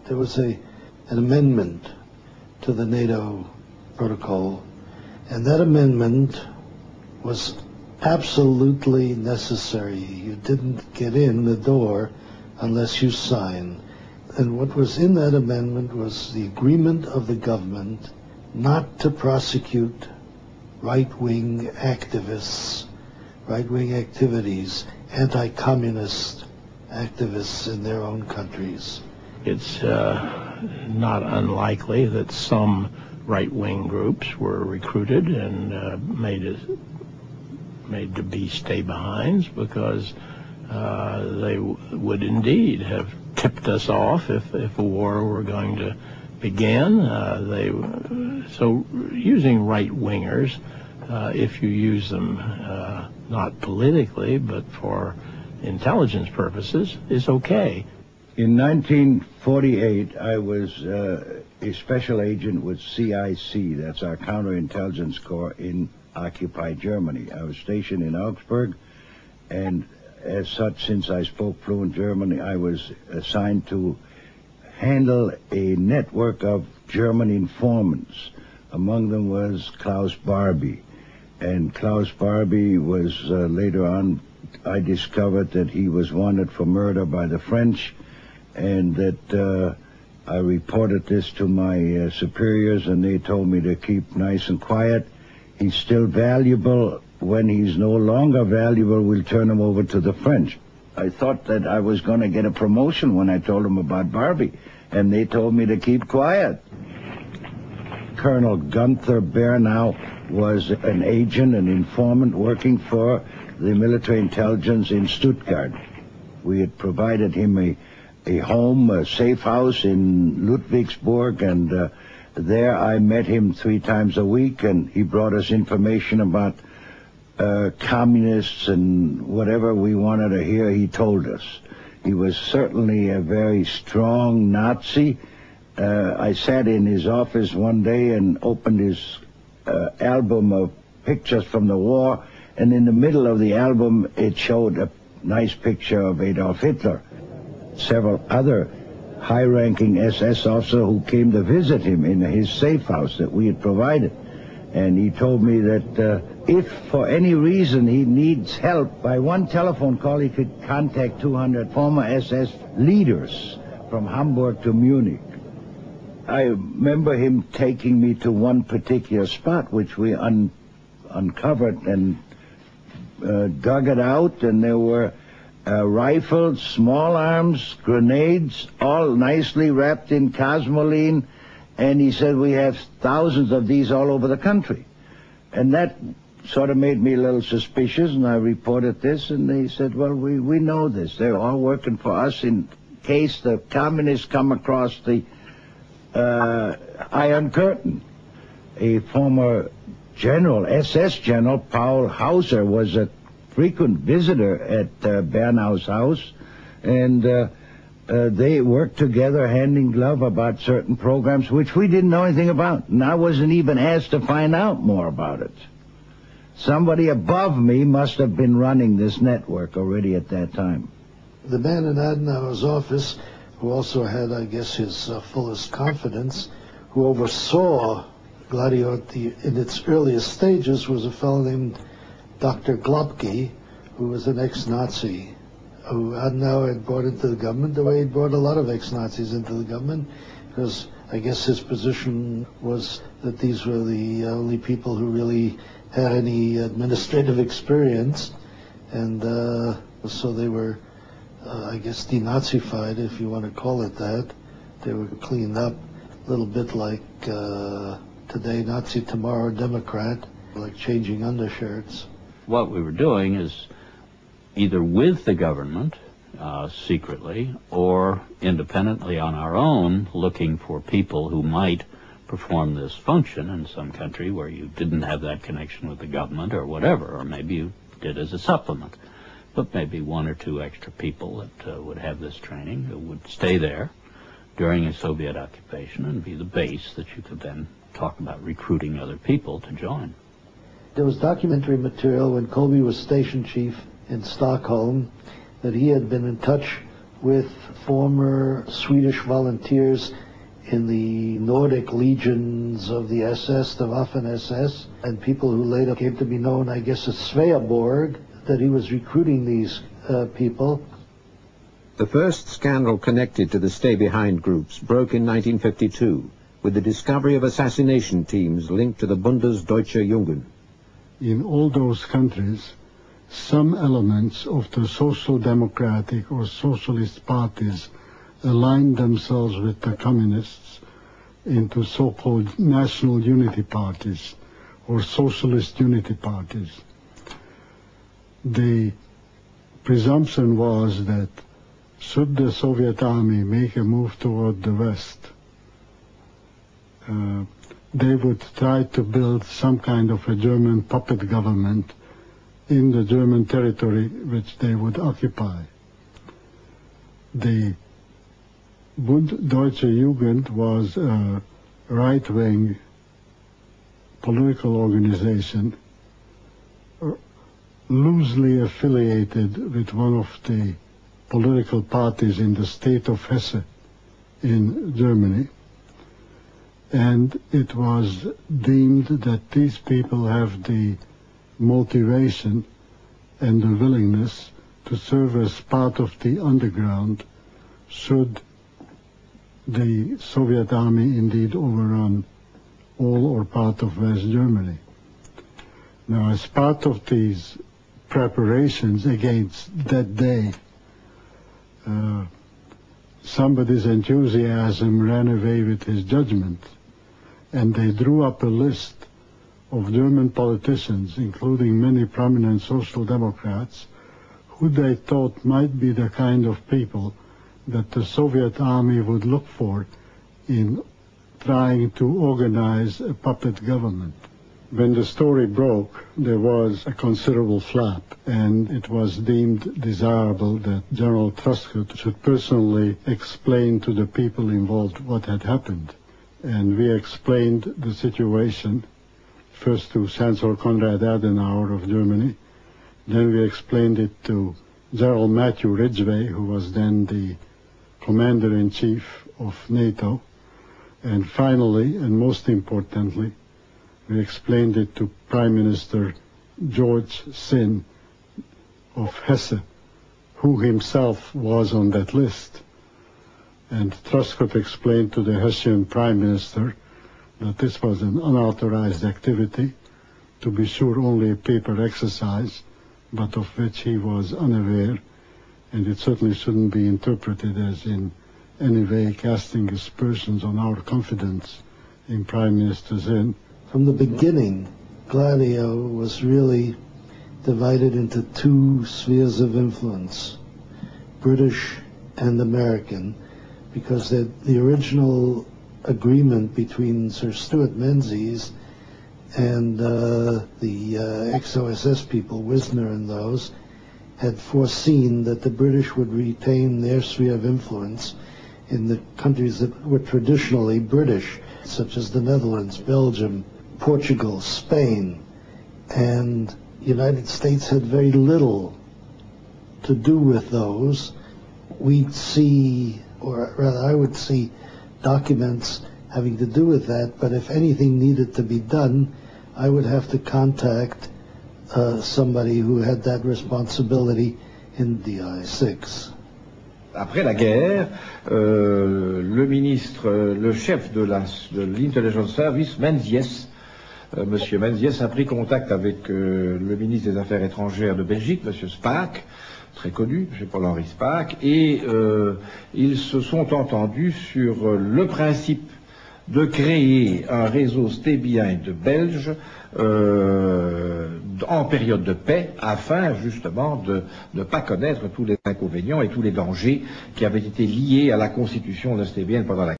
there was an amendment to the NATO protocol, and that amendment was absolutely necessary. You didn't get in the door unless you signed. And what was in that amendment was the agreement of the government not to prosecute right-wing activists, right-wing activities, anti-communist activists in their own countries. It's not unlikely that some right-wing groups were recruited and made to be stay-behinds because they would indeed have tipped us off if a war were going to begin. So using right-wingers, if you use them not politically but for intelligence purposes, is okay. In 1948, I was a special agent with CIC, that's our counterintelligence corps in occupied Germany. I was stationed in Augsburg, and as such, since I spoke fluent German, I was assigned to handle a network of German informants. Among them was Klaus Barbie. And Klaus Barbie was, later on, I discovered that he was wanted for murder by the French, and that I reported this to my superiors, and they told me to keep nice and quiet. He's still valuable. When he's no longer valuable, we'll turn him over to the French. I thought that I was going to get a promotion when I told them about Barbie, and they told me to keep quiet. Colonel Gunther Bernau was an agent, an informant working for the military intelligence in Stuttgart. We had provided him a home, a safe house in Ludwigsburg, and there I met him 3 times a week, and he brought us information about communists and whatever we wanted to hear, he told us. He was certainly a very strong Nazi. I sat in his office one day and opened his album of pictures from the war, and in the middle of the album it showed a nice picture of Adolf Hitler. Several other high-ranking SS officers who came to visit him in his safe house that we had provided. And he told me that if for any reason he needs help, by one telephone call he could contact 200 former SS leaders from Hamburg to Munich. I remember him taking me to one particular spot which we uncovered and dug it out, and there were rifles, small arms, grenades, all nicely wrapped in cosmoline, and he said, we have thousands of these all over the country. And that sort of made me a little suspicious, and I reported this, and they said, well, we know this. They're all working for us in case the communists come across the Iron Curtain. A former general, SS general, Paul Hauser, was a frequent visitor at Bernau's house, and they worked together hand in glove about certain programs which we didn't know anything about, and I wasn't even asked to find out more about it. Somebody above me must have been running this network already at that time. The man in Adenauer's office, who also had, I guess, his fullest confidence, who oversaw Gladio in its earliest stages, was a fellow named Dr. Globke, who was an ex-Nazi, who Adenauer had brought into the government the way he brought a lot of ex-Nazis into the government, because I guess his position was that these were the only people who really had any administrative experience, and so they were, I guess, denazified, if you want to call it that. They were cleaned up, a little bit like today Nazi, tomorrow Democrat, like changing undershirts. What we were doing is either with the government, secretly, or independently on our own, looking for people who might perform this function in some country where you didn't have that connection with the government or whatever, or maybe you did as a supplement. But maybe 1 or 2 extra people that would have this training, who would stay there during a Soviet occupation and be the base that you could then talk about recruiting other people to join. There was documentary material when Colby was station chief in Stockholm that he had been in touch with former Swedish volunteers in the Nordic legions of the SS, the Waffen-SS, and people who later came to be known, I guess, as Sveaborg, that he was recruiting these people. The first scandal connected to the stay-behind groups broke in 1952 with the discovery of assassination teams linked to the Bundesdeutsche Jugend. In all those countries, some elements of the social democratic or socialist parties aligned themselves with the communists into so-called national unity parties or socialist unity parties. The presumption was that should the Soviet army make a move toward the West, they would try to build some kind of a German puppet government in the German territory which they would occupy. The Bund-Deutsche Jugend was a right-wing political organization loosely affiliated with one of the political parties in the state of Hesse in Germany. And it was deemed that these people have the motivation and the willingness to serve as part of the underground should the Soviet army indeed overrun all or part of West Germany. Now, as part of these preparations against that day, somebody's enthusiasm ran away with his judgment, and they drew up a list of German politicians, including many prominent social democrats, who they thought might be the kind of people that the Soviet army would look for in trying to organize a puppet government. When the story broke, there was a considerable flap, and it was deemed desirable that General Truscott should personally explain to the people involved what had happened. And we explained the situation first to Chancellor Konrad Adenauer of Germany, then we explained it to General Matthew Ridgway, who was then the Commander-in-Chief of NATO, and finally, and most importantly, we explained it to Prime Minister George Sinn of Hesse, who himself was on that list. And Truscott explained to the Hessian Prime Minister that this was an unauthorized activity, to be sure only a paper exercise, but of which he was unaware, and it certainly shouldn't be interpreted as in any way casting aspersions on our confidence in Prime Minister Sinn. From the beginning, Gladio was really divided into two spheres of influence, British and American, because the original agreement between Sir Stuart Menzies and the ex-OSS people, Wisner and those, had foreseen that the British would retain their sphere of influence in the countries that were traditionally British, such as the Netherlands, Belgium, Portugal, Spain, and the United States had very little to do with those. We'd see, or rather I would see, documents having to do with that, but if anything needed to be done, I would have to contact somebody who had that responsibility in DI6. Après la guerre, le chef de l'Intelligence Service, Menzies, Monsieur Menzies, a pris contact avec le ministre des Affaires étrangères de Belgique, Monsieur Spaak, très connu, M. Paul-Henri Spaak, et ils se sont entendus sur le principe de créer un réseau stay behind belge en période de paix, afin justement de ne pas connaître tous les inconvénients et tous les dangers qui avaient été liés à la constitution de stay behind pendant la